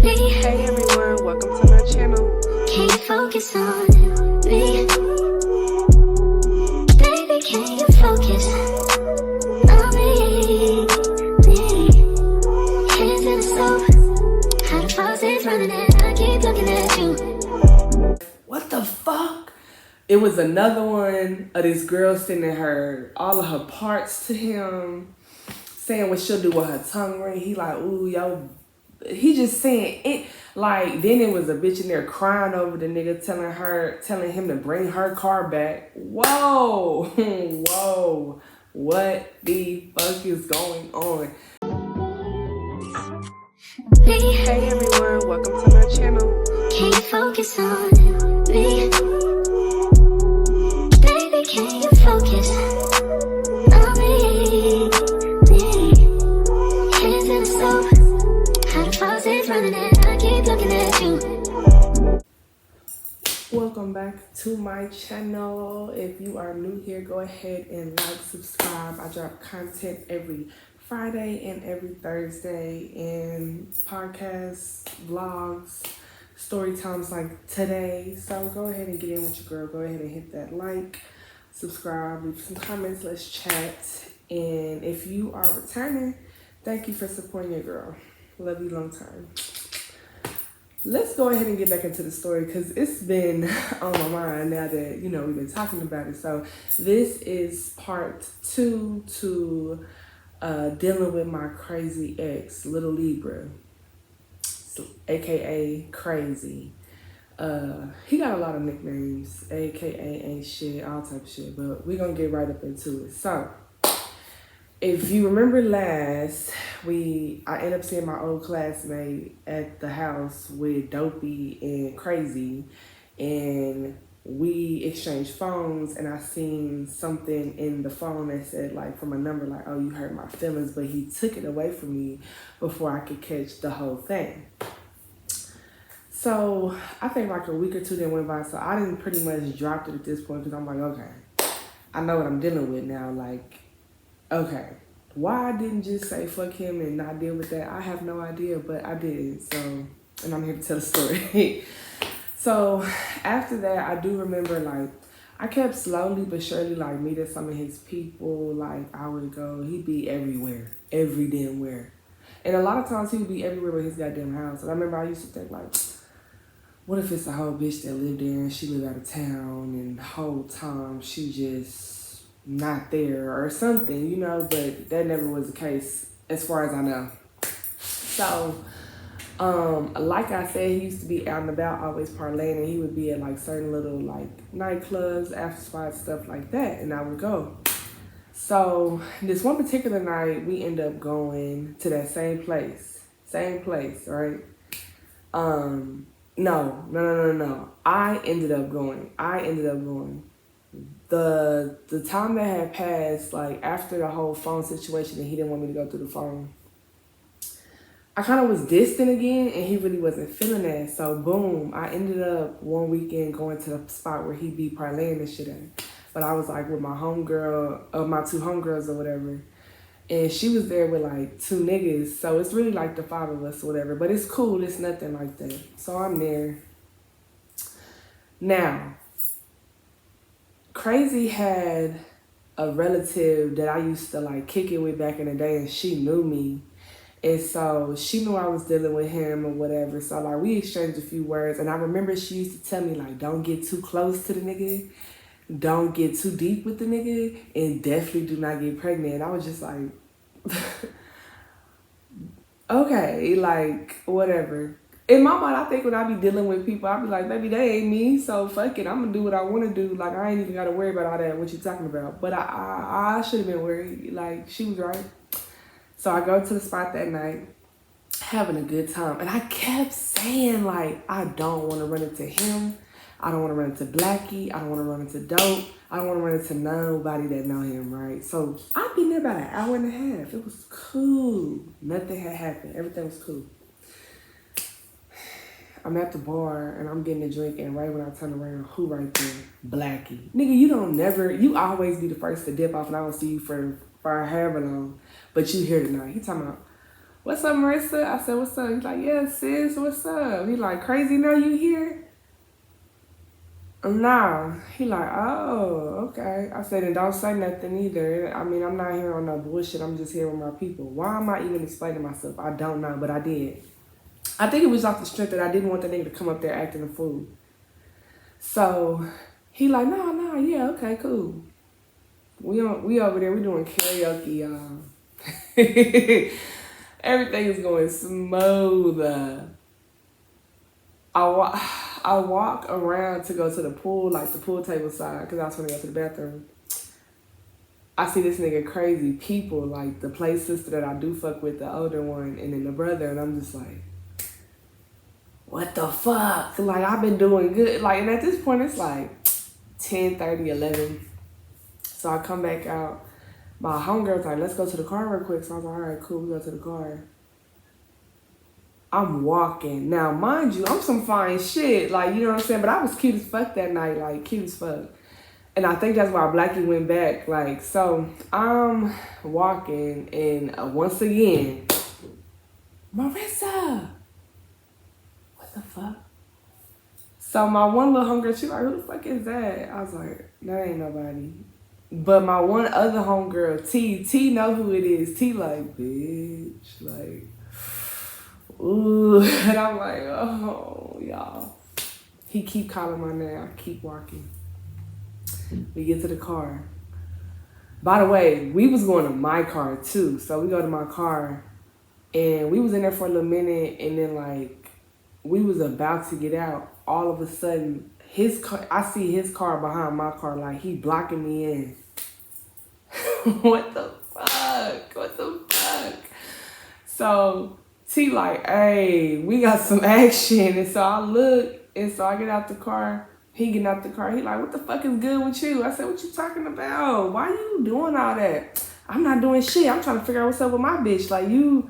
Hey everyone, welcome to my channel. Can you focus on me? Baby, can you focus on me? Hands in the stove, how the faucet's running and I keep looking at you. What the fuck? It was another one of this girl sending her all of her parts to him, saying what she'll do with her tongue ring. He like, ooh, yo. He just saying it. Like, then it was a bitch in there crying over the nigga, telling him to bring her car back. Whoa. Whoa. What the fuck is going on? Hey everyone, welcome to my channel. Can you focus on me? Baby, can you focus on me? Hands in the stove, how the faucet's running and I keep looking at you. Welcome back to my channel. If you are new here, go ahead and like, subscribe. I drop content every Friday and every Thursday, and podcasts, vlogs, story times like today. So go ahead and get in with your girl. Go ahead and hit that like, subscribe, leave some comments, let's chat. And if you are returning, thank you for supporting your girl. Love you long time. Let's go ahead and get back into the story because it's been on my mind now that, you know, we've been talking about it. So this is part 2 to dealing with my crazy ex, Little Libra, aka Crazy. He got a lot of nicknames, aka ain't shit, all type of shit, but we're gonna get right up into it. So if you remember last, I ended up seeing my old classmate at the house with Dopey and Crazy, and we exchanged phones, and I seen something in the phone that said, like, from a number, like, oh, you hurt my feelings, but he took it away from me before I could catch the whole thing. So I think like a week or two then went by, so I didn't pretty much dropped it at this point because I'm like, okay, I know what I'm dealing with now. Like, okay, why I didn't just say fuck him and not deal with that, I have no idea, but I did. So, and I'm here to tell the story. So after that, I do remember, like, I kept slowly but surely, like, meeting some of his people. Like, I would go, he'd be everywhere, every damn where. And a lot of times he would be everywhere with his goddamn house. And I remember I used to think, like, what if it's a whole bitch that lived there and she lived out of town and the whole time she just not there or something, you know? But that never was the case as far as I know. So, like I said, he used to be out and about, always parlaying, and he would be at like certain little like nightclubs, after spots, stuff like that, and I would go. So this one particular night, we end up going to that same place, right? No. I ended up going. The time that had passed, like after the whole phone situation, and he didn't want me to go through the phone, I kind of was distant again, and he really wasn't feeling that. So boom, I ended up one weekend going to the spot where he be parlaying and shit at. But I was like with my homegirl, my 2 homegirls or whatever. And she was there with like 2 niggas. So it's really like the 5 of us or whatever. But it's cool, it's nothing like that. So I'm there. Now, Crazy had a relative that I used to like kick it with back in the day, and she knew me. And so she knew I was dealing with him or whatever. So like we exchanged a few words. And I remember she used to tell me, like, don't get too close to the nigga. Don't get too deep with the nigga. And definitely do not get pregnant. I was just like, okay, like, whatever. In my mind, I think when I be dealing with people, I be like, baby, they ain't me. So fuck it. I'm going to do what I want to do. Like, I ain't even got to worry about all that, what you talking about. But I should have been worried. Like, she was right. So I go to the spot that night, having a good time. And I kept saying, like, I don't want to run into him. I don't want to run into Blackie. I don't want to run into Dope. I don't want to run into nobody that know him, right? So I've been there about an hour and a half. It was cool. Nothing had happened. Everything was cool. I'm at the bar, and I'm getting a drink, and right when I turn around, who right there? Blackie. Nigga, you always be the first to dip off, and I don't see you for however long. But you here tonight. He talking about, what's up, Marissa? I said, what's up? He's like, yeah, sis, what's up? He like, crazy, know you here? Nah. He like, oh, okay. I said, and don't say nothing either. I mean, I'm not here on no bullshit. I'm just here with my people. Why am I even explaining myself? I don't know, but I did. I think it was off the strength that I didn't want the nigga to come up there acting a fool. So he like, nah, yeah, okay, cool. We over there, we doing karaoke, y'all. Everything is going smooth. I walk around to go to the pool, like the pool table side, because I was gonna go to the bathroom. I see this nigga crazy people, like the play sister that I do fuck with, the older one, and then the brother, and I'm just like, what the fuck? Like, I've been doing good. Like, and at this point, it's like 10:30, 11. So I come back out. My homegirl's like, let's go to the car real quick. So I was like, all right, cool, we go to the car. I'm walking. Now, mind you, I'm some fine shit. Like, you know what I'm saying? But I was cute as fuck that night. Like, cute as fuck. And I think that's why Blackie went back. Like, so I'm walking and once again, Marissa. What the fuck? So my one little homegirl, she like, who the fuck is that? I was like, that ain't nobody. But my one other homegirl, T know who it is. T like, bitch, like, ooh. And I'm like, oh, y'all. He keep calling my name. I keep walking. We get to the car. By the way, we was going to my car too. So we go to my car and we was in there for a little minute and then like we was about to get out. All of a sudden, his car, I see his car behind my car, like he blocking me in. What the fuck? What the fuck? So T like, hey, we got some action. And so I look, and so I get out the car. He getting out the car. He like, what the fuck is good with you? I said, what you talking about? Why you doing all that? I'm not doing shit. I'm trying to figure out what's up with my bitch. Like, you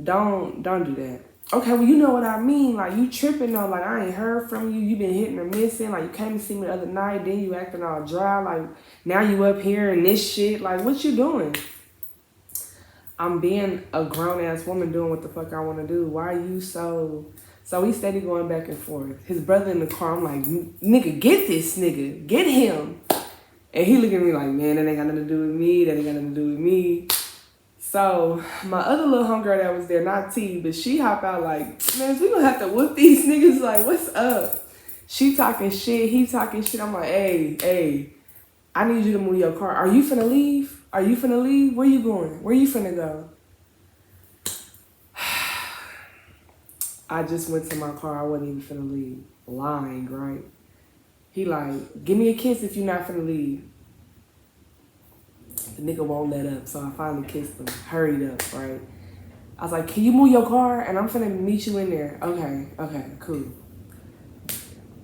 don't do that. Okay, well, you know what I mean. Like, you tripping though. Like, I ain't heard from you. You been hitting or missing. Like, you came to see me the other night. Then you acting all dry. Like, now you up here and this shit. Like, what you doing? I'm being a grown-ass woman doing what the fuck I want to do. Why are you so... So we steady going back and forth. His brother in the car, I'm like, nigga, get this nigga. Get him. And he looking at me like, man, that ain't got nothing to do with me. That ain't got nothing to do with me. So my other little homegirl that was there, not T, but she hop out like, man, we gonna have to whoop these niggas. Like, what's up? She talking shit. He talking shit. I'm like, hey, I need you to move your car. Are you finna leave? Are you finna leave? Where you going? Where you finna go? I just went to my car. I wasn't even finna leave. Lying, right? He like, give me a kiss if you're not finna leave. The nigga won't let up, so I finally kissed him. Hurried up, right? I was like, can you move your car? And I'm finna meet you in there. Okay, cool.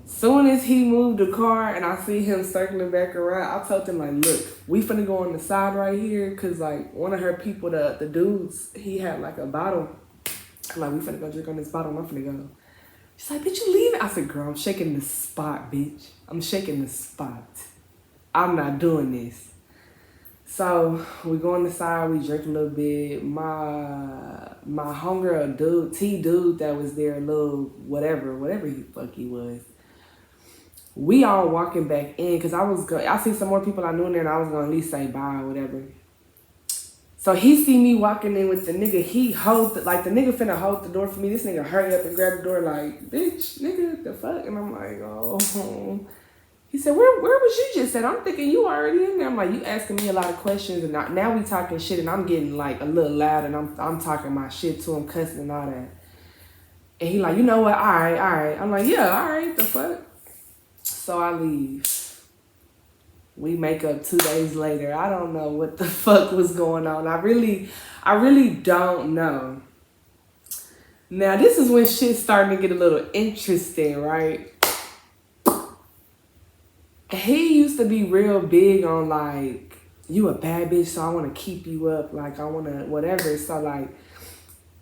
Soon as he moved the car and I see him circling back around, I told him like, look, we finna go on the side right here, cause like one of her people, the dudes, he had like a bottle. Like, we finna go drink on this bottle, I'm finna go. She's like, bitch, you leaving? I said, girl, I'm shaking the spot, bitch. I'm shaking the spot. I'm not doing this. So we go on the side, we drink a little bit. My homegirl dude, T dude that was there, little whatever he was. We all walking back in, cause I see some more people I knew in there and I was gonna at least say bye or whatever. So he see me walking in with the nigga, he holds, the nigga finna hold the door for me. This nigga hurry up and grab the door like, bitch, nigga, the fuck? And I'm like, oh. He said, where was you just at? I'm thinking you already in there. I'm like, you asking me a lot of questions and now we talking shit and I'm getting like a little loud and I'm talking my shit to him, cussing and all that. And he like, you know what, all right. I'm like, yeah, all right, the fuck? So I leave. We make up 2 days later. I don't know what the fuck was going on. I really don't know. Now, this is when shit's starting to get a little interesting, right? He used to be real big on, like, you a bad bitch, so I want to keep you up. Like, I want to whatever. So, like,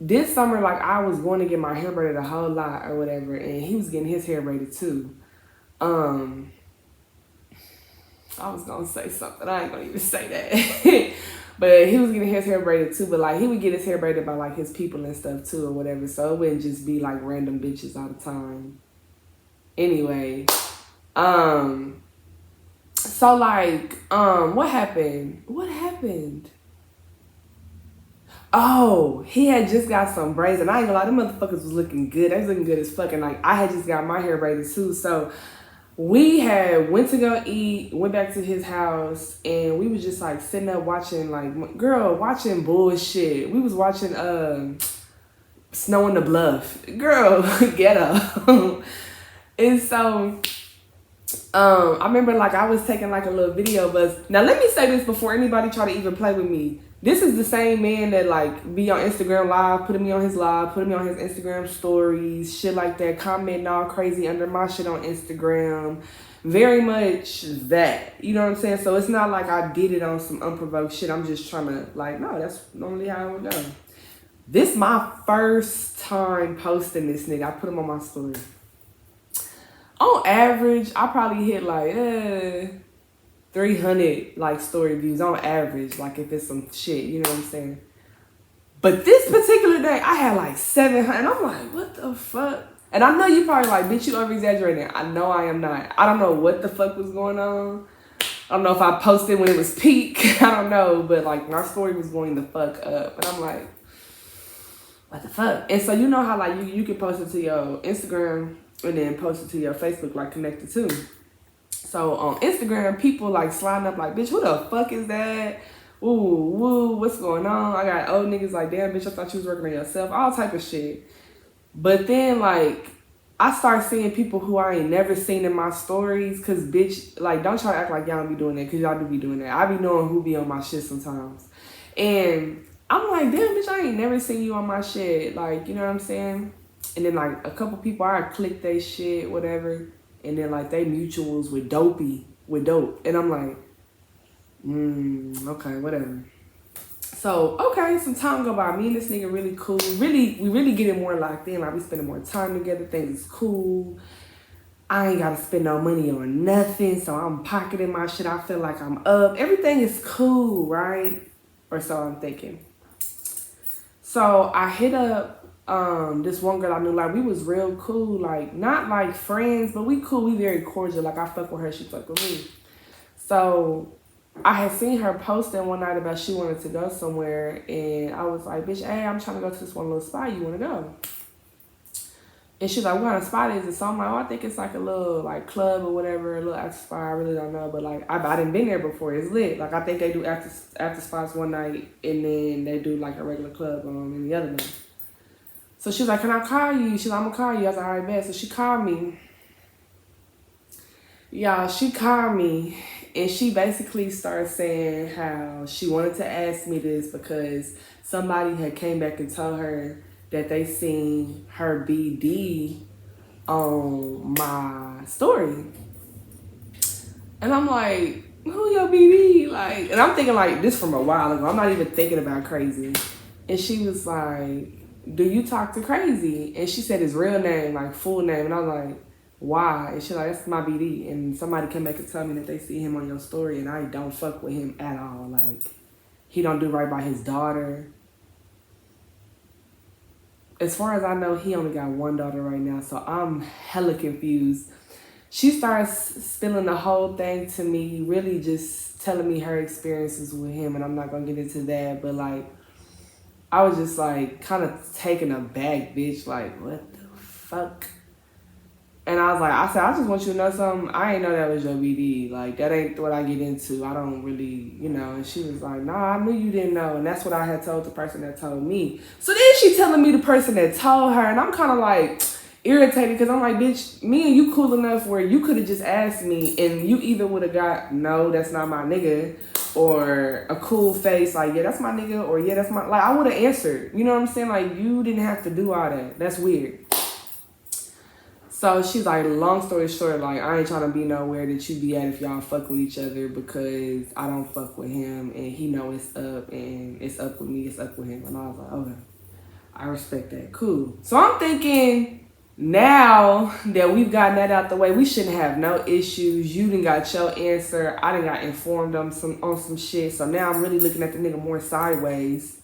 this summer, like, I was going to get my hair braided a whole lot or whatever, and he was getting his hair braided, too. I was going to say something. I ain't going to even say that. But he was getting his hair braided too, but like he would get his hair braided by like his people and stuff too or whatever. So it wouldn't just be like random bitches all the time. Anyway, so like, what happened? What happened? Oh, he had just got some braids, and I ain't gonna lie, them motherfuckers was looking good. They was looking good as fuck, and like I had just got my hair braided too. So we had went to go eat, went back to his house, and we was just like sitting up watching like watching bullshit. We was watching Snow in the Bluff. Girl, ghetto. And so I remember like I was taking like a little video of us. Now let me say this before anybody try to even play with me. This is the same man that like be on Instagram live, putting me on his live, putting me on his Instagram stories, shit like that, commenting all crazy under my shit on Instagram. Very much that. You know what I'm saying? So it's not like I did it on some unprovoked shit. I'm just trying to like, no, that's normally how it would go. This my first time posting this nigga. I put him on my story. On average, I probably hit like 300 like story views on average, like if it's some shit, you know what I'm saying? But this particular day, I had like 700, and I'm like, what the fuck? And I know you probably like, bitch, you over-exaggerating. I know I am not. I don't know what the fuck was going on. I don't know if I posted when it was peak. I don't know, but like my story was going the fuck up. And I'm like, what the fuck? And so you know how like you can post it to your Instagram and then post it to your Facebook, like connected too. So on Instagram, people like sliding up like, bitch, who the fuck is that? Ooh, woo, what's going on? I got old niggas like, damn, bitch, I thought you was working on yourself. All type of shit. But then like, I start seeing people who I ain't never seen in my stories. Cause bitch, like, don't try to act like y'all don't be doing that. Cause y'all do be doing that. I be knowing who be on my shit sometimes. And I'm like, damn, bitch, I ain't never seen you on my shit. Like, you know what I'm saying? And then like a couple people, I click they shit, whatever. And then like they mutuals with dope. And I'm like, okay, whatever. So, okay, some time go by. Me and this nigga really cool. We really getting more locked in. Like we spending more time together. Things is cool. I ain't gotta spend no money on nothing. So I'm pocketing my shit. I feel like I'm up. Everything is cool, right? Or so I'm thinking. So I hit up this one girl I knew, like we was real cool, like not like friends, but we cool, we very cordial. Like I fuck with her, she fuck with me. So I had seen her posting one night about she wanted to go somewhere, and I was like, bitch, hey, I'm trying to go to this one little spot, you wanna go? And she's like, what kind of spot is it? So I'm like, oh, I think it's like a little like club or whatever, a little after spot, I really don't know, but like I didn't been there before, it's lit. Like I think they do after spots one night, and then they do like a regular club on the other night. So she was like, can I call you? She's like, I'm gonna call you. I was like, all right, bet. So she called me. Y'all, she called me, and she basically started saying how she wanted to ask me this because somebody had came back and told her that they seen her BD on my story. And I'm like, who your BD? Like, and I'm thinking like this from a while ago. I'm not even thinking about Crazy. And she was like, do you talk to Crazy? And she said his real name, like full name. And I was like, why? And she's like, that's my BD. And somebody came back and tell me that they see him on your story, and I don't fuck with him at all. Like, he don't do right by his daughter. As far as I know, he only got one daughter right now, so I'm hella confused. She starts spilling the whole thing to me, really just telling me her experiences with him, and I'm not gonna get into that, but like, I was just like kind of taken aback, bitch, like, what the fuck? And I was like, I said, I just want you to know something. I ain't know that was your BD. Like, that ain't what I get into. I don't really, you know. And she was like, nah, I knew you didn't know. And that's what I had told the person that told me. So then she telling me the person that told her. And I'm kind of like irritated because I'm like, bitch, me and you cool enough where you could have just asked me and you either would have got, no, that's not my nigga, or a cool face like, yeah, that's my nigga, or yeah, that's my, like, I would have answered. You know what I'm saying? Like, you didn't have to do all that. That's weird. So she's like, long story short, like, I ain't trying to be nowhere that you be at if y'all fuck with each other because I don't fuck with him and he know it's up and it's up with me, it's up with him. And I was like, okay, I respect that, cool. So I'm thinking, now that we've gotten that out the way, we shouldn't have no issues. You done got your answer. I done got informed on some shit. So now I'm really looking at the nigga more sideways.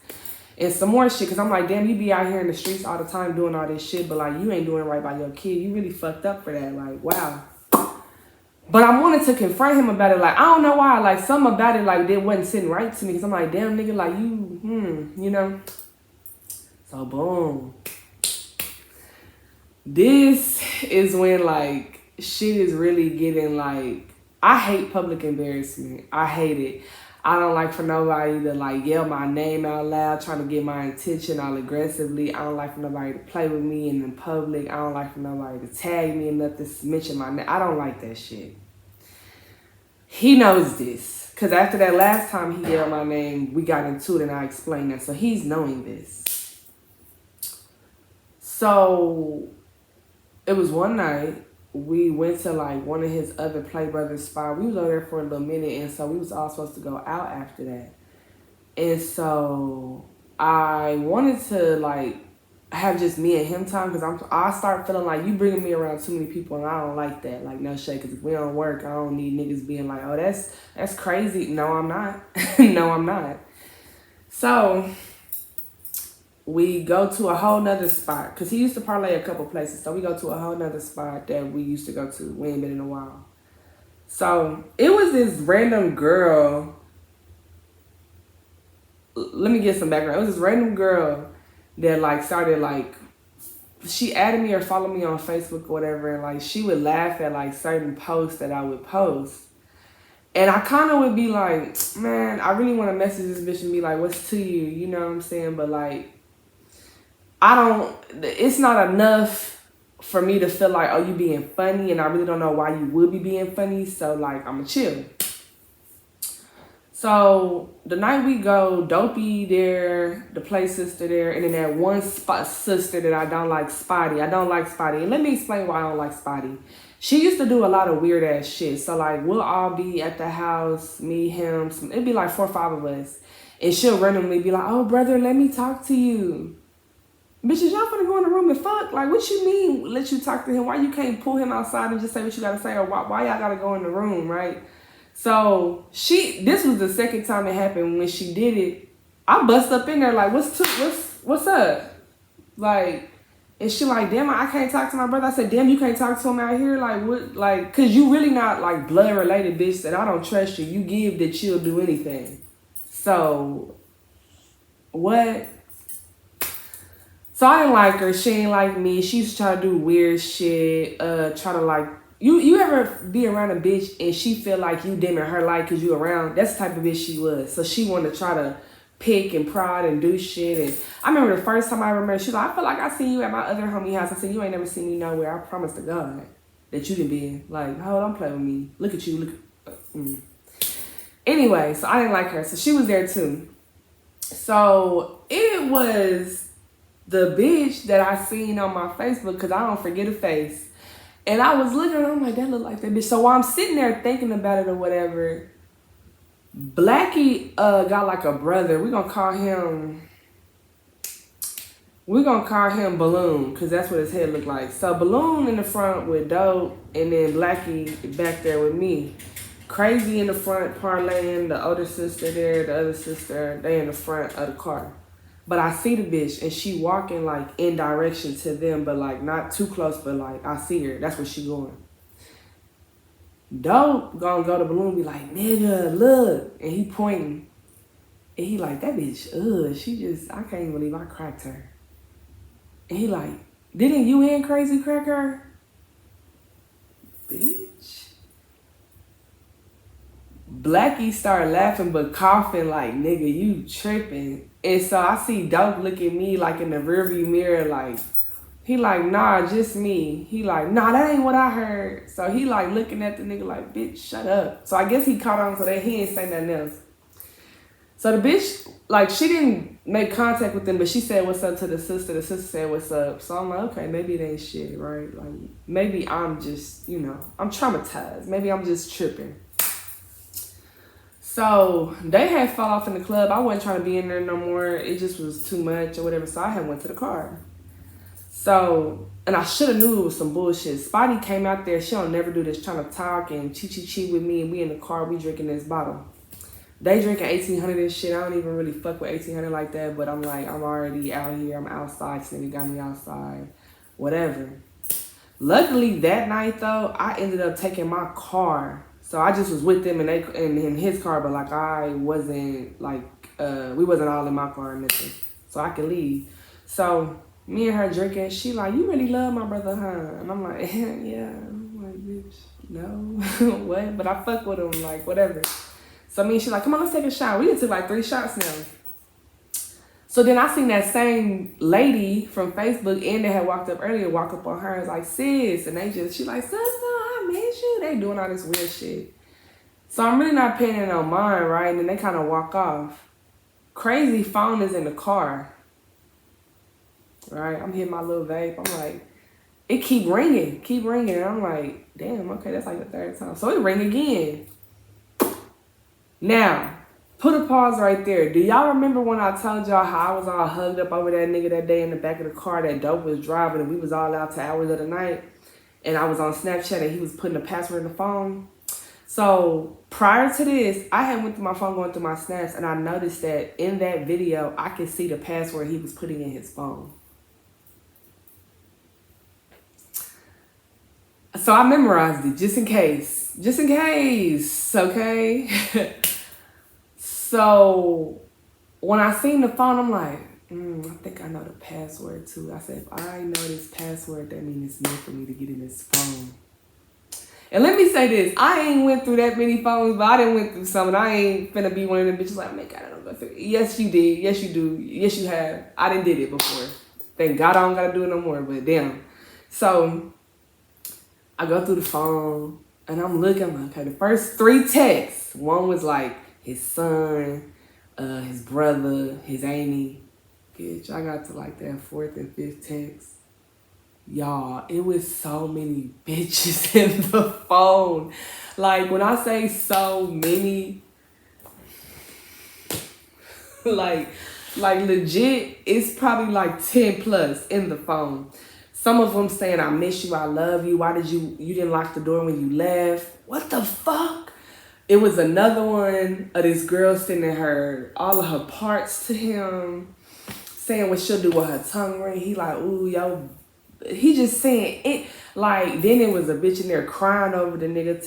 And some more shit. Because I'm like, damn, you be out here in the streets all the time doing all this shit. But like, you ain't doing right by your kid. You really fucked up for that. Like, wow. But I wanted to confront him about it. Like, I don't know why. Like, something about it, like, it wasn't sitting right to me. Because I'm like, damn, nigga, like, you know. So, boom. This is when, like, shit is really getting, like, I hate public embarrassment. I hate it. I don't like for nobody to, like, yell my name out loud, trying to get my attention all aggressively. I don't like for nobody to play with me in public. I don't like for nobody to tag me and nothing, mention my name. I don't like that shit. He knows this. Because after that last time he yelled my name, we got into it and I explained that. So he's knowing this. So it was one night. We went to like one of his other play brothers' spot. We was over there for a little minute, and so we was all supposed to go out after that. And so I wanted to like have just me and him time, because I start feeling like you bringing me around too many people, and I don't like that. Like, no shade, because if we don't work, I don't need niggas being like, oh, that's crazy. No, I'm not. No, I'm not. So we go to a whole nother spot, because he used to parlay a couple places. So we go to a whole nother spot that we used to go to. We ain't been in a while. So it was this random girl. Let me get some background. It was this random girl that like started like, she added me or followed me on Facebook or whatever. And like, she would laugh at like certain posts that I would post. And I kind of would be like, man, I really want to message this bitch and be like, what's to you? You know what I'm saying? But like, it's not enough for me to feel like, oh, you being funny, and I really don't know why you would be being funny, so like, I'ma chill. So the night we go, Dopey there, the play sister there, and then that one spot sister that I don't like, Spotty. I don't like Spotty, and let me explain why I don't like Spotty. She used to do a lot of weird ass shit. So like, we'll all be at the house, me, him, it'd be like 4 or 5 of us, and she'll randomly be like, oh brother, let me talk to you. Bitches, y'all finna go in the room and fuck? Like, what you mean let you talk to him? Why you can't pull him outside and just say what you gotta say? Or why y'all gotta go in the room, right? So this was the second time it happened. When she did it, I bust up in there like, what's up? Like, and she like, damn, I can't talk to my brother. I said, damn, you can't talk to him out here? Like, what? Like, cause you really not like blood related, bitch, and I don't trust you. You give that you'll do anything. So, what? So I didn't like her. She ain't like me. She used to try to do weird shit. Try to like, you ever be around a bitch and she feel like you dimming her light because you around? That's the type of bitch she was. So she wanted to try to pick and prod and do shit. And I remember the first time I remember, she's like, I feel like I seen you at my other homie house. I said, you ain't never seen me nowhere. I promise to God that you done been. Like, oh, don't play with me. Look at you. Anyway, so I didn't like her. So she was there too. So it was the bitch that I seen on my Facebook, because I don't forget a face. And I was looking at her, I'm like, that look like that bitch. So while I'm sitting there thinking about it or whatever, Blackie got like a brother. We're gonna call him Balloon, because that's what his head looked like. So Balloon in the front with Dope, and then Blackie back there with me. Crazy in the front parlaying, the older sister there, the other sister, they in the front of the car. But I see the bitch, and she walking like in direction to them, but like not too close, but like I see her. That's where she going. Dope gonna go to Balloon and be like, nigga, look. And he pointing. And he like, that bitch, I can't even believe I cracked her. And he like, didn't you and Crazy crack her? Bitch. Blackie started laughing but coughing like, nigga, you tripping. And so I see Dope look at me like in the rearview mirror, like, he like, nah, just me. He like, nah, that ain't what I heard. So he like looking at the nigga like, bitch, shut up. So I guess he caught on so that he didn't say nothing else. So the bitch, like, she didn't make contact with him, but she said what's up to the sister. The sister said what's up. So I'm like, okay, maybe it ain't shit, right? Like, maybe I'm just, I'm traumatized. Maybe I'm just tripping. So they had fell off in the club. I wasn't trying to be in there no more. It just was too much or whatever. So I had went to the car. So, and I should have knew it was some bullshit. Spotty came out there. She don't never do this, trying to talk and chi with me, and we in the car, we drinking this bottle. They drinking 1800 and shit. I don't even really fuck with 1800 like that, but I'm like, I'm already out here. I'm outside. This nigga got me outside. Whatever. Luckily, that night, though, I ended up taking my car. So I just was with them in his car, but like I wasn't, like, we wasn't all in my car or nothing. So I could leave. So me and her drinking, she like, you really love my brother, huh? And I'm like, yeah. I'm like, bitch, no. What? But I fuck with him, like, whatever. So me and she like, come on, let's take a shot. We done took like 3 shots now. So then I seen that same lady from Facebook and they had walked up earlier, walk up on her and was like, sis. And she like, sister, I miss you. They doing all this weird shit. So I'm really not paying it no mind, right? And then they kind of walk off. Crazy phone is in the car. Right? I'm hitting my little vape. I'm like, it keep ringing. And I'm like, damn, okay, that's like the 3rd time. So it ring again. Now, put a pause right there. Do y'all remember when I told y'all how I was all hugged up over that nigga that day in the back of the car that Dope was driving and we was all out to hours of the night? And I was on Snapchat and he was putting the password in the phone. So prior to this, I had went through my phone going through my snaps and I noticed that in that video, I could see the password he was putting in his phone. So I memorized it just in case, okay? So when I seen the phone, I'm like, I think I know the password too. I said, if I know this password, that means it's meant for me to get in this phone. And let me say this, I ain't went through that many phones, but I done went through some, and I ain't finna be one of them bitches like, man, God, I don't go through it. Yes, you did. Yes, you do. Yes, you have. I done did it before. Thank God I don't gotta do it no more, but damn. So I go through the phone, and I'm looking, I'm like, okay, the first 3 texts, one was like his son, his brother, his auntie. Bitch, I got to like that 4th and 5th text. Y'all, it was so many bitches in the phone. Like, when I say so many, like legit, it's probably like 10 plus in the phone. Some of them saying, I miss you, I love you. Why did you didn't lock the door when you left? What the fuck? It was another one of this girl sending her all of her parts to him, saying what she'll do with her tongue ring. He like, ooh, yo. He just saying it. Like, then it was a bitch in there crying over the nigga,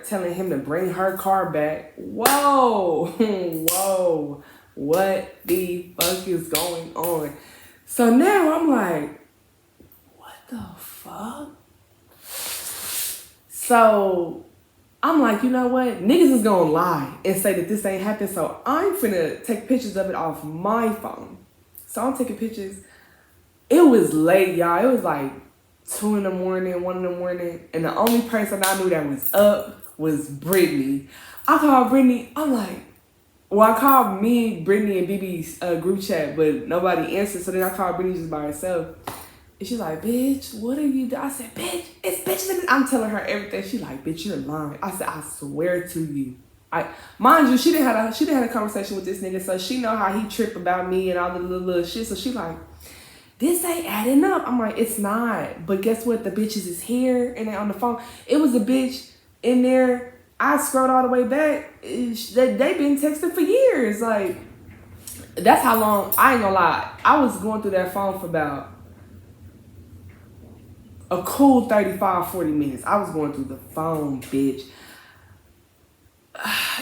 telling him to bring her car back. Whoa. Whoa. What the fuck is going on? So now I'm like, the fuck? So I'm like, you know what? Niggas is gonna lie and say that this ain't happened. So I'm finna take pictures of it off my phone. So I'm taking pictures. It was late, y'all. It was like 2 in the morning, 1 in the morning. And the only person I knew that was up was Brittany. I called Brittany. I'm like, well, I called me, Brittany, and BB's group chat, but nobody answered. So then I called Brittany just by herself. And she's like, bitch, what are you doing? I said, bitch, it's bitches. I'm telling her everything. She like, bitch, you're lying. I said, I swear to you. Mind you, she didn't have a conversation with this nigga, so she know how he tripped about me and all the little shit. So she like, this ain't adding up. I'm like, it's not. But guess what? The bitches is here and they on the phone. It was a bitch in there. I scrolled all the way back. They been texting for years. Like, that's how long. I ain't gonna lie. I was going through that phone for about a cool 35, 40 minutes. I was going through the phone, bitch.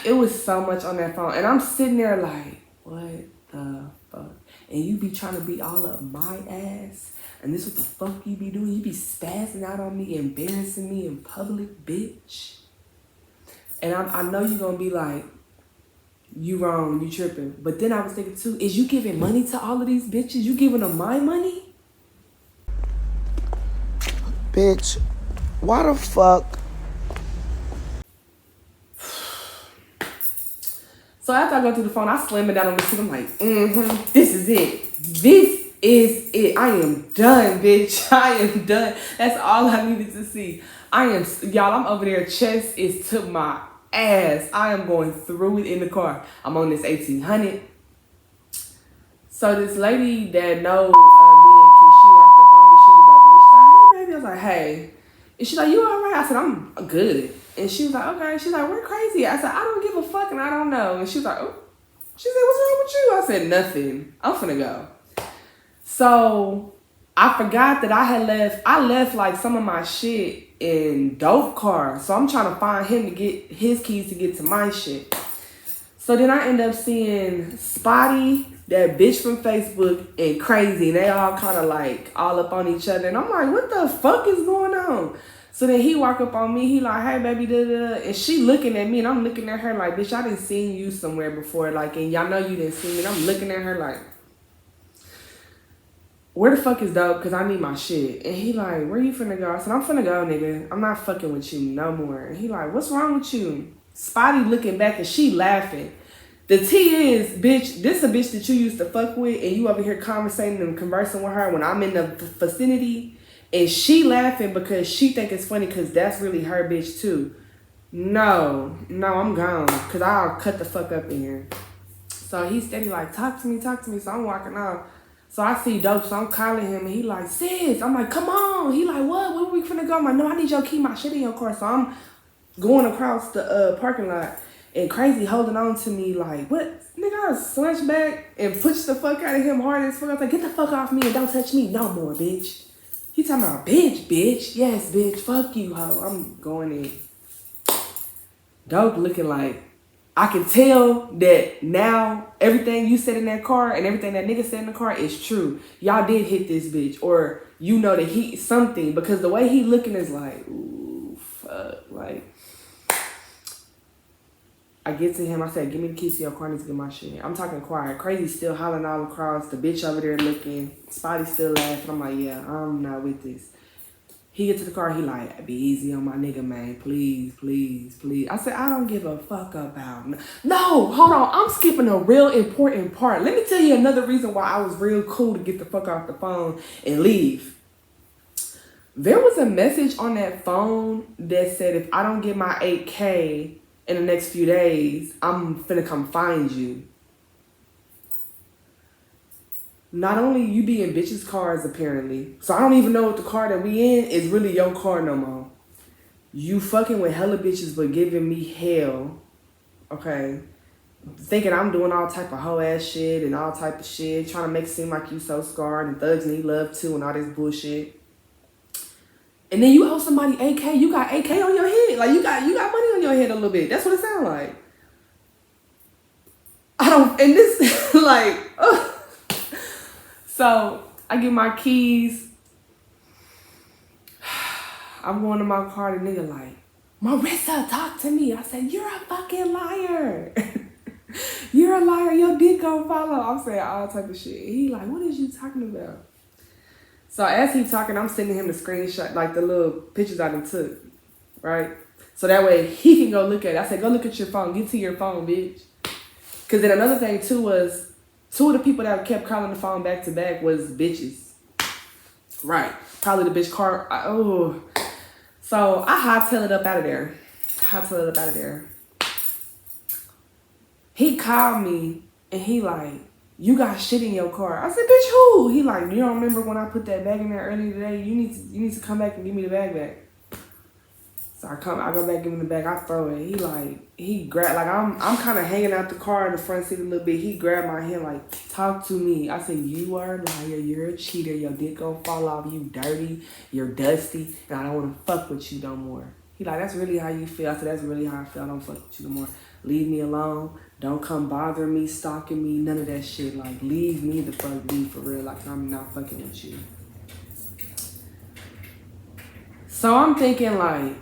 It was so much on that phone. And I'm sitting there like, what the fuck? And you be trying to be all up my ass. And this what the fuck you be doing? You be spazzing out on me, embarrassing me in public, bitch. And I know you're going to be like, you wrong, you tripping. But then I was thinking too, is you giving money to all of these bitches? You giving them my money? Bitch, why the fuck? So after I go through the phone, I slam it down on the seat. I'm like, this is it. This is it. I am done, bitch. I am done. That's all I needed to see. Y'all, I'm over there. Chest is to my ass. I am going through it in the car. I'm on this 1800. So this lady that knows me and Key, she walked up on me hey. And she's like, you all right? I said, I'm good. And she was like, okay. She's like, we're crazy. I said, I don't give a fuck and I don't know. And she was like, oh. She said, what's wrong with you? I said, nothing. I'm finna go. So I forgot that I left like some of my shit in Dope car. So I'm trying to find him to get his keys to get to my shit. So then I end up seeing Spotty, that bitch from Facebook, and Crazy. And they all kind of like all up on each other. And I'm like, what the fuck is going on? So then he walk up on me. He like, hey, baby, da-da-da. And she looking at me. And I'm looking at her like, bitch, I done seen you somewhere before. Like, and y'all know you didn't see me. And I'm looking at her like, where the fuck is Dope? Because I need my shit. And he like, where you finna go? I said, I'm finna go, nigga. I'm not fucking with you no more. And he like, what's wrong with you? Spotty looking back and she laughing. The tea is, bitch, this a bitch that you used to fuck with and you over here conversating and conversing with her when I'm in the vicinity. And she laughing because she think it's funny because that's really her bitch too. No, I'm gone because I'll cut the fuck up in here. So he's steady like, talk to me. So I'm walking off. So I see Dope, so I'm calling him, and he like, sis. I'm like, come on. He like, what? Where we finna go? I'm like, no, I need your key, my shit in your car. So I'm going across the parking lot, and Crazy holding on to me like, what? Nigga, I slouch back and push the fuck out of him hard as fuck. I was like, get the fuck off me and don't touch me no more, bitch. He talking about, bitch. Yes, bitch. Fuck you, hoe. I'm going in. Dope looking like, I can tell that now everything you said in that car and everything that nigga said in the car is true. Y'all did hit this bitch, or you know that he something, because the way he looking is like, ooh, fuck. Like, I get to him, I said, give me the keys to your car, I need to get my shit. I'm talking quiet. Crazy still hollering all across, the bitch over there looking, Spotty still laughing. I'm like, yeah, I'm not with this. He get to the car, he like, be easy on my nigga, man. Please. I said, I don't give a fuck about... No, hold on. I'm skipping a real important part. Let me tell you another reason why I was real cool to get the fuck off the phone and leave. There was a message on that phone that said, if I don't get my 8K in the next few days, I'm finna come find you. Not only you be in bitches' cars, apparently. So I don't even know if the car that we in is really your car no more. You fucking with hella bitches but giving me hell. Okay? Thinking I'm doing all type of hoe ass shit and all type of shit. Trying to make it seem like you so scarred and thugs need love too and all this bullshit. And then you owe somebody 8K. You got 8K on your head. Like you got money on your head a little bit. That's what it sounds like. I don't, and this, like, ugh. So I get my keys. I'm going to my car. The nigga like, Marissa, talk to me. I said, you're a fucking liar. You're a liar. Your dick gon' follow. I'm saying all type of shit. He like, what is you talking about? So as he talking, I'm sending him the screenshot, like the little pictures I done took, right? So that way he can go look at it. I said, go look at your phone. Get to your phone, bitch. Because then another thing too was, two of the people that kept calling the phone back to back was bitches. Right. Probably the bitch car. Oh. So I hightail it up out of there. He called me and he like, you got shit in your car. I said, bitch, who? He like, you don't remember when I put that bag in there earlier today? You need to come back and give me the bag back. So I go back, give him the bag, I throw it. He grabbed, like I'm kind of hanging out the car in the front seat a little bit. He grabbed my hand like, talk to me. I said, you are a liar, you're a cheater, your dick gonna fall off, you dirty, you're dusty, and I don't want to fuck with you no more. He like, that's really how you feel? I said, that's really how I feel, I don't fuck with you no more. Leave me alone, don't come bothering me, stalking me, none of that shit. Like, leave me the fuck be for real, like I'm not fucking with you. So I'm thinking like,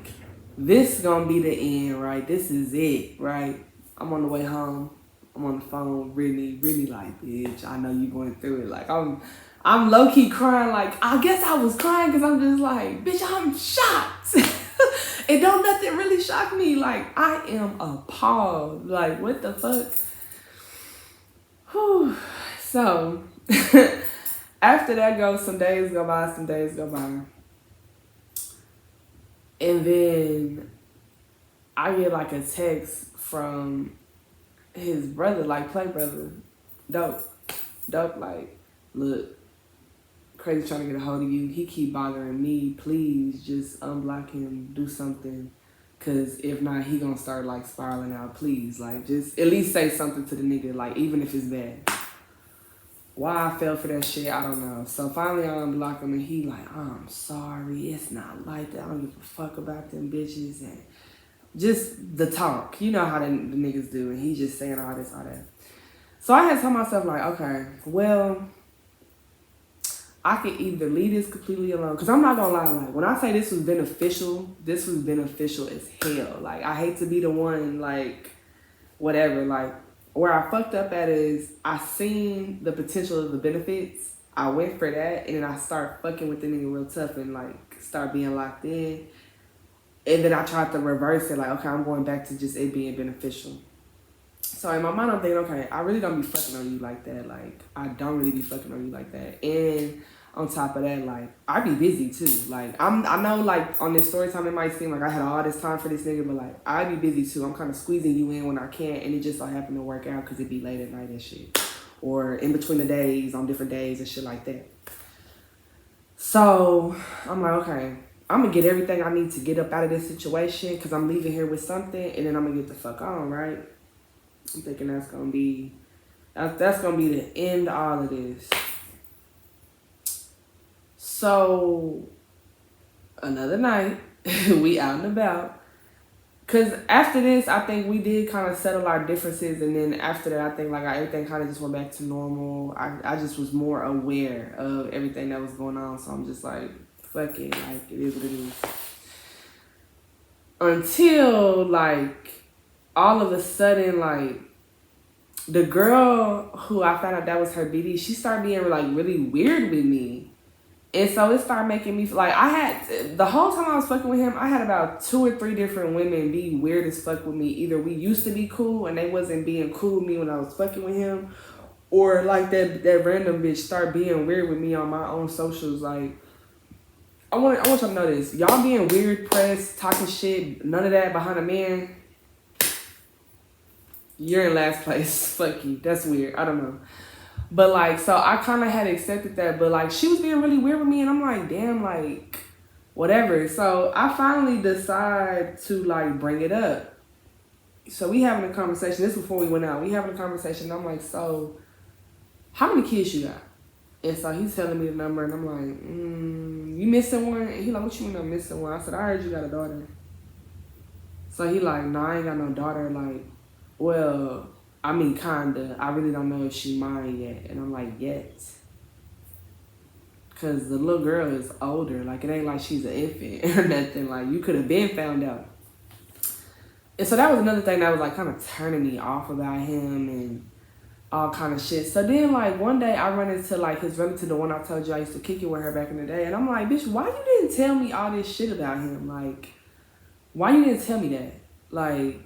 this gonna be the end, right? This is it, right? I'm on the way home. I'm on the phone, really like, bitch, I know you going through it. Like, I'm low-key crying. Like, I guess I was crying because I'm just like, bitch, I'm shocked. And don't nothing really shock me. Like, I am appalled. Like, what the fuck? Whew. So, after that goes, some days go by. And then I get like a text from his brother, like play brother, Dope, like, look, crazy trying to get a hold of you. He keep bothering me. Please just unblock him. Do something. Because if not, he gonna start, like, spiraling out. Please, like, just at least say something to the nigga, like, even if it's bad. Why I fell for that shit, I don't know. So finally I unblocked him and he like, I'm sorry, it's not like that. I don't give a fuck about them bitches. And just the talk. You know how the niggas do. And he just saying all this, all that. So I had to tell myself, like, okay, well, I could either leave this completely alone. Because I'm not going to lie, like, when I say this was beneficial as hell. Like, I hate to be the one, like, whatever. Like, where I fucked up at is I seen the potential of the benefits. I went for that. And then I start fucking with the nigga real tough and, like, start being locked in. And then I tried to reverse it. Like, okay, I'm going back to just it being beneficial. So in my mind, I'm thinking, okay, I really don't be fucking on you like that. Like, I don't really be fucking on you like that. And on top of that, like, I be busy too. Like, I know, like, on this story time, it might seem like I had all this time for this nigga, but, like, I be busy too. I'm kind of squeezing you in when I can, and it just so happened to work out because it be late at night and shit. Or in between the days, on different days and shit like that. So, I'm like, okay, I'm going to get everything I need to get up out of this situation because I'm leaving here with something, and then I'm going to get the fuck on, right? I'm thinking that's gonna be the end of all of this. So another night, we out and about. Cause after this, I think we did kind of settle our differences, and then after that, I think like everything kind of just went back to normal. I just was more aware of everything that was going on, so I'm just like, fuck it, like it is what it is. Until like all of a sudden, like, the girl who I found out that was her BD, she started being, like, really weird with me. And so it started making me feel like the whole time I was fucking with him, I had about 2 or 3 different women be weird as fuck with me. Either we used to be cool and they wasn't being cool with me when I was fucking with him, or, like, that random bitch start being weird with me on my own socials. Like, I want y'all to know this. Y'all being weird, press, talking shit, none of that behind a man, you're in last place. Fuck you. That's weird. I don't know. But, like, so I kind of had accepted that. But, like, she was being really weird with me. And I'm like, damn, like, whatever. So I finally decide to, like, bring it up. So we having a conversation. This is before we went out. We having a conversation. I'm like, so how many kids you got? And so he's telling me the number. And I'm like, you missing one? And he like, what you mean I'm missing one? I said, I heard you got a daughter. So he like, no, I ain't got no daughter. Like, well, I mean, kinda. I really don't know if she mine yet. And I'm like, yet. Because the little girl is older. Like, it ain't like she's an infant or nothing. Like, you could have been found out. And so that was another thing that was, like, kind of turning me off about him and all kind of shit. So then, like, one day I run into, like, his relative, the one I told you I used to kick it with her back in the day. And I'm like, bitch, why you didn't tell me all this shit about him? Like, why you didn't tell me that? Like,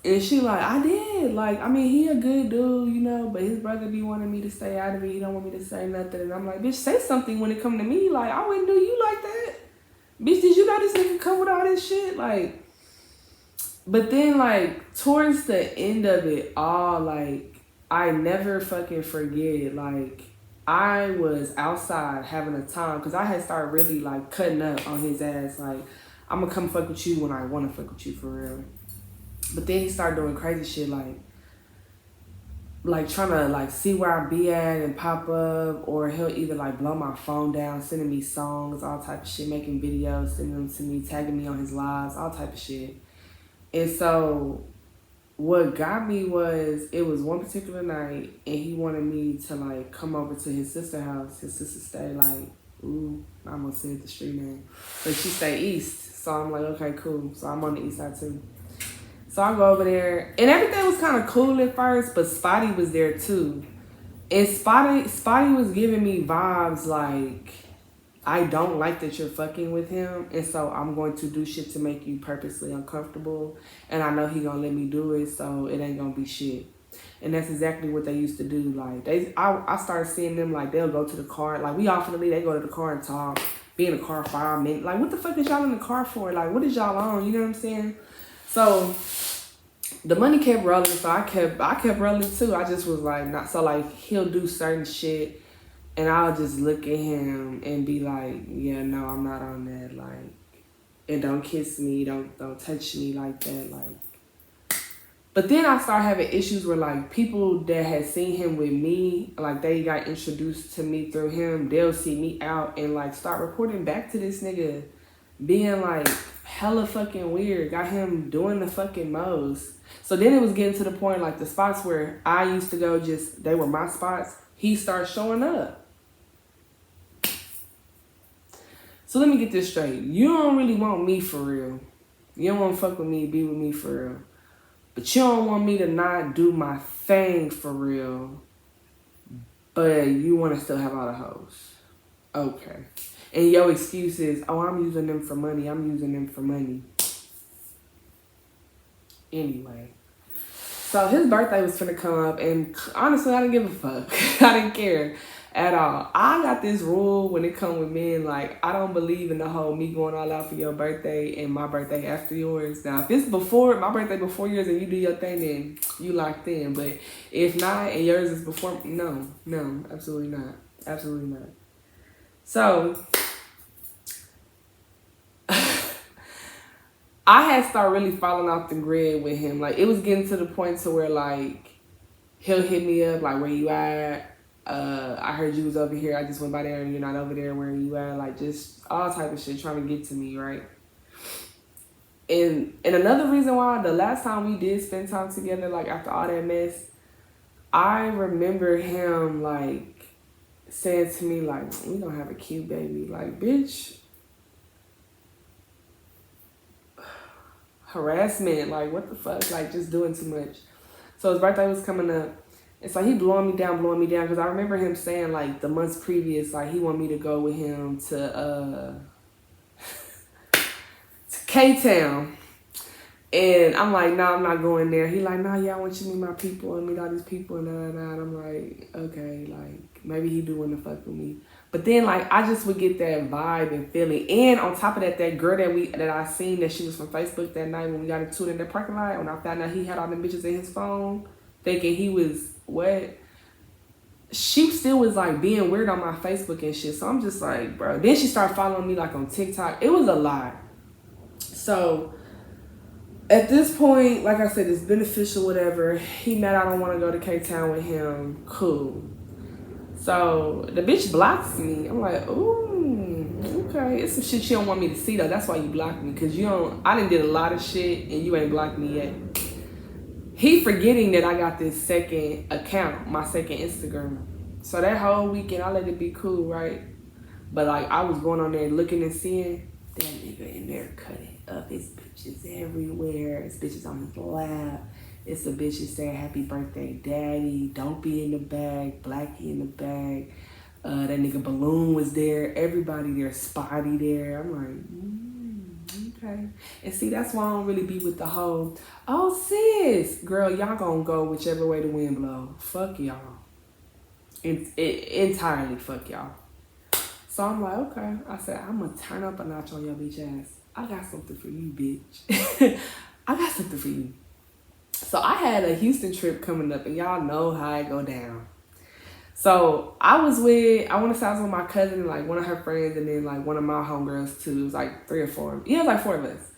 and she like, I did. Like, I mean, he a good dude, you know, but his brother be wanting me to stay out of it. He don't want me to say nothing. And I'm like, bitch, say something when it come to me. Like, I wouldn't do you like that. Bitch, did you know this nigga come with all this shit? Like, but then, like, towards the end of it all, like, I never fucking forget, like, I was outside having a time because I had started really, like, cutting up on his ass. Like, I'm going to come fuck with you when I want to fuck with you for real. But then he started doing crazy shit, like trying to, like, see where I be at and pop up, or he'll either, like, blow my phone down, sending me songs, all type of shit, making videos, sending them to me, tagging me on his lives, all type of shit. And so what got me was, it was one particular night, and he wanted me to, like, come over to his sister's house. His sister stayed, like, ooh, I almost said the street name, but she stayed east. So I'm like, okay, cool. So I'm on the east side too. So I go over there, and everything was kind of cool at first, but Spotty was there too. And Spotty was giving me vibes like, I don't like that you're fucking with him, and so I'm going to do shit to make you purposely uncomfortable. And I know he gonna let me do it, so it ain't gonna be shit. And that's exactly what they used to do. Like, I started seeing them, like, they'll go to the car. Like, we often leave, they go to the car and talk, be in the car 5 minutes. Like, what the fuck is y'all in the car for? Like, what is y'all on? You know what I'm saying? So the money kept rolling, so I kept rolling too. I just was like, not so, like, he'll do certain shit And I'll just look at him and be like, yeah, no, I'm not on that. Like, and don't kiss me, don't touch me like that. Like, but then I start having issues where like people that had seen him with me, like they got introduced to me through him, they'll see me out and like start reporting back to this nigga being like hella fucking weird, got him doing the fucking most. So then it was getting to the point like the spots where I used to go, just they were my spots, he started showing up. So let me get this straight. You don't really want me for real. You don't want to fuck with me, be with me for real. But you don't want me to not do my thing for real. But you want to still have all the hoes. Okay. And your excuse is, oh, I'm using them for money. I'm using them for money. Anyway. So his birthday was finna come up. And honestly, I didn't give a fuck. I didn't care at all. I got this rule when it come with men, like I don't believe in the whole me going all out for your birthday and my birthday after yours. Now if it's before my birthday before yours and you do your thing, then you locked in. But if not and yours is before, no, absolutely not. So I had started really falling off the grid with him. Like it was getting to the point to where like he'll hit me up like, where you at? I heard you was over here. I just went by there and you're not over there. Where you at? Like just all type of shit trying to get to me, right? And another reason why the last time we did spend time together, like after all that mess, I remember him like saying to me like, we gonna have a cute baby. Like, bitch, harassment, like what the fuck, like just doing too much. So his birthday was coming up. And so he blowing me down, because I remember him saying, like, the months previous, like, he wanted me to go with him to K-Town. And I'm like, nah, I'm not going there. He like, nah, yeah, I want you to meet my people and meet all these people and And I'm like, okay, like, maybe he do want to fuck with me. But then, like, I just would get that vibe and feeling. And on top of that, that girl that I seen that she was from Facebook that night when we got into it in the parking lot, when I found out he had all the bitches in his phone, thinking he was what? She still was like being weird on my Facebook and shit. So I'm just like, bro. Then she started following me like on TikTok. It was a lot. So at this point, like I said, it's beneficial, whatever. He mad I don't want to go to K-Town with him. Cool. So the bitch blocks me. I'm like, ooh, okay. It's some shit you don't want me to see though. That's why you blocked me. Cause I done did a lot of shit and you ain't blocked me yet. He forgetting that I got this second account, my second Instagram. So that whole weekend, I let it be cool, right? But like, I was going on there looking and seeing that nigga in there cutting up. His bitches everywhere. His bitches on his lap. It's the bitches saying, happy birthday, daddy. Don't be in the bag. Blackie in the bag. That nigga Balloon was there. Everybody there. Spotty there. I'm like, okay. And see, that's why I don't really be with the whole, oh, sis. Girl, y'all gonna go whichever way the wind blow. Fuck y'all. Entirely fuck y'all. So I'm like, okay. I said, I'm gonna turn up a notch on your bitch ass. I got something for you, bitch. I got something for you. So I had a Houston trip coming up, and y'all know how it go down. So I want to say I was with my cousin and like one of her friends, and then like one of my homegirls too. It was like 3 or 4. Yeah, it was like 4 of us.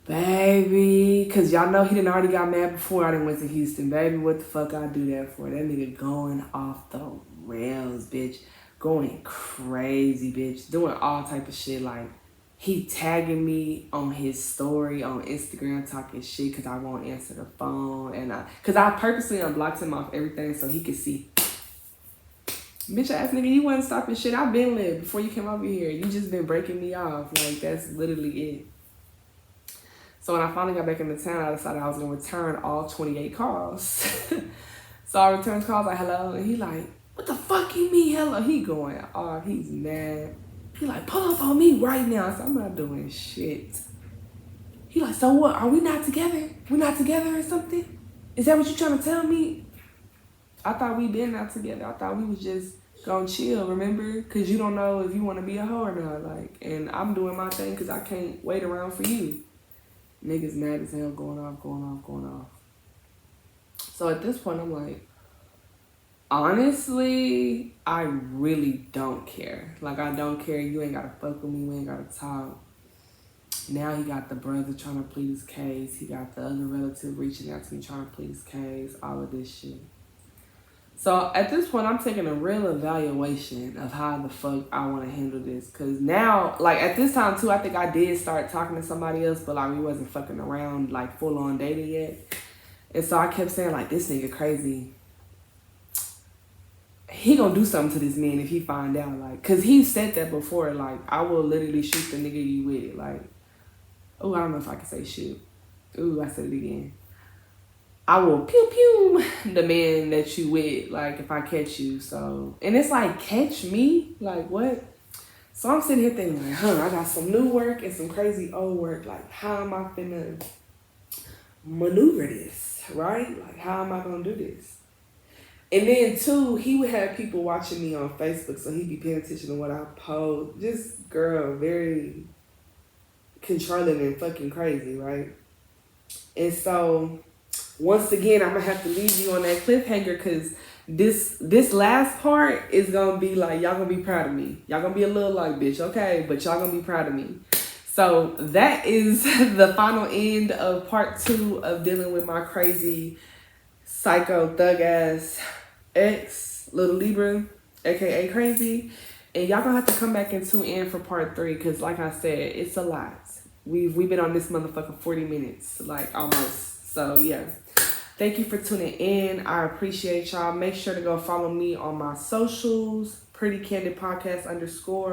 Baby, because y'all know he done already got mad before I done went to Houston. Baby, what the fuck I do that for? That nigga going off the rails, bitch. Going crazy, bitch. Doing all type of shit. Like, he tagging me on his story on Instagram talking shit because I won't answer the phone. And because I purposely unblocked him off everything so he could see. Bitch ass nigga, you wasn't stopping shit. I've been lit before you came over here. You just been breaking me off. Like, that's literally it. So when I finally got back into town, I decided I was going to return all 28 calls. So I returned calls like, hello. And he like, what the fuck you mean, hello? He going off. He's mad. He like, pull up on me right now. I said, I'm not doing shit. He like, so what? Are we not together? We're not together or something? Is that what you trying to tell me? I thought we been not together. I thought we was just gonna chill, remember? Because you don't know if you want to be a hoe or not. Like, and I'm doing my thing because I can't wait around for you. Niggas mad as hell, going off. So at this point, I'm like, Honestly, I really don't care. Like, I don't care. You ain't gotta fuck with me. We ain't gotta talk. Now he got the brother trying to plead his case. He got the other relative reaching out to me trying to plead his case. All of this shit. So at this point, I'm taking a real evaluation of how the fuck I want to handle this. Because now, like at this time too, I think I did start talking to somebody else, but like we wasn't fucking around like full on dating yet. And so I kept saying like, this nigga crazy. He gonna do something to this man if he find out. Like, cause he said that before. Like, I will literally shoot the nigga you with. Like, oh, I don't know if I can say shoot. Ooh, I said it again. I will pew pew the man that you with, like, if I catch you. So, and it's like, catch me? Like, what? So I'm sitting here thinking, like, I got some new work and some crazy old work. Like, how am I finna maneuver this, right? Like, how am I gonna do this? And then, too, he would have people watching me on Facebook, so he'd be paying attention to what I post. Just, girl, very controlling and fucking crazy, right? And so, once again, I'm going to have to leave you on that cliffhanger because this last part is going to be like, y'all going to be proud of me. Y'all going to be a little like, bitch, okay, but y'all going to be proud of me. So, that is the final end of part 2 of dealing with my crazy psycho thug ass ex, little Libra, aka crazy. And y'all gonna have to come back and tune in for part 3 because like I said, it's a lot. We've been on this motherfucker 40 minutes, like almost. So yeah, thank you for tuning in. I appreciate y'all. Make sure to go follow me on my socials, _PrettyCandidPodcast_.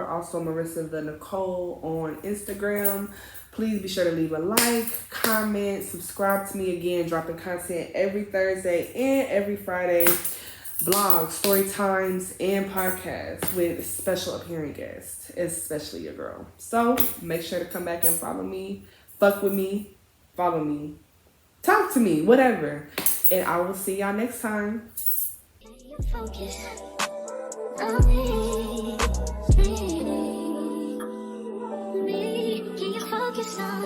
Also Marissa the Nicole on Instagram. Please be sure to leave a like, comment, subscribe to me again, dropping content every Thursday and every Friday. Blogs, story times, and podcasts with special appearing guests, especially your girl. So make sure to come back and follow me, fuck with me, follow me, talk to me, whatever. And I will see y'all next time. Focus on me. Can you focus on